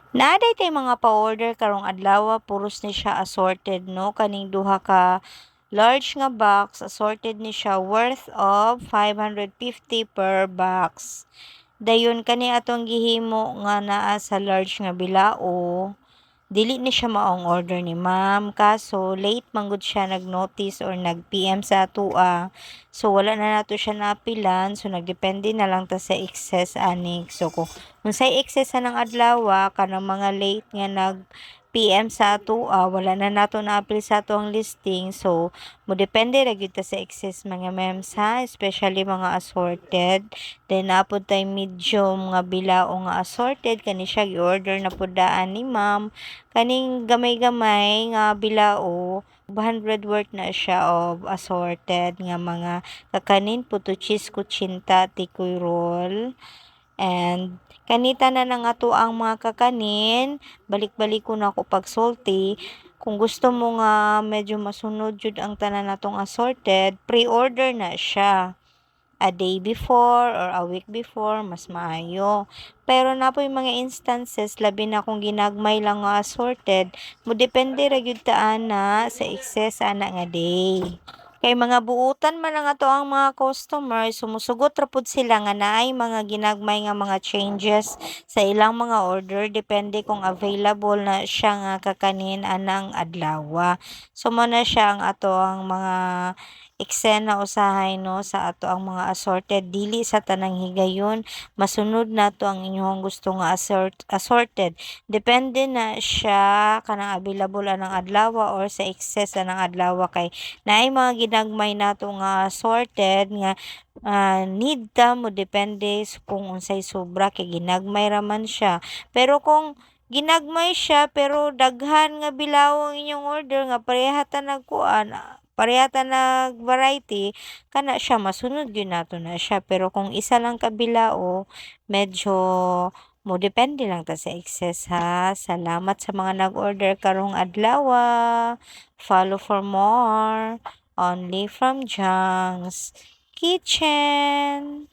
Naaday tay mga pa-order karong adlaw, puros ni siya assorted no, kaning duha ka large nga box, assorted ni siya worth of 550 per box. Dayon kani atong gihimo nga naa sa large nga bilao. Dili ni siya maong order ni ma'am, kaso late manggod siya nag-notice or nag-PM sa atoa. So wala na nato siya naapilan, so nagdepende na lang ta sa excess anik. So kung unsay excess ng adlaw kanang mga late nga nag-PM sa atoa, wala na nato naapil sa ato ang listing. So mo depende ra gyud ta sa excess mga mems ha, especially mga assorted. Then napod tay medium nga bilao nga assorted, kani siya gi-order na pud daan ni ma'am. Kaning gamay-gamay nga bilao, 100 worth na siya of assorted nga mga kakanin, puto cheese, kutsinta, tikoy roll. And kanita na nga to ang mga kakanin, balik-balik ko na ako pag salty. Kung gusto mo nga medyo masunod jud ang tanan natong assorted, pre-order na siya a day before or a week before, mas maayo. Pero na po yung mga instances, labi na kung ginagmay lang nga assorted, mo depende ra gyud ta ana sa excess ana nga day. Kay mga buutan man nga to ang mga customer, sumusugot ra pud sila nga naay mga ginagmay nga mga changes sa ilang mga order, depende kung available na siya nga kakanin anang adlaw. So mo na siya ang ato ang mga eksena usahay no sa ato ang mga assorted, dili sa tanang higayon masunod nato ang inyong gusto nga assorted, depende na siya kanang available anang adlaw or sa excess anang adlaw. Kay naay mga ginagmay nato nga assorted nga need ta mo depende kung unsay sobra kay ginagmay raman siya. Pero kung ginagmay siya pero daghan nga bilaw ang inyong order nga pareha ta nagkuan, pareha ta nag variety, kana siya masunod gyud nato na siya. Pero kung isa lang ka bilao, medyo mo depende lang ta sa excess ha. Salamat sa mga nag-order karong adlaw. Follow for more only from Jang's Kitchen.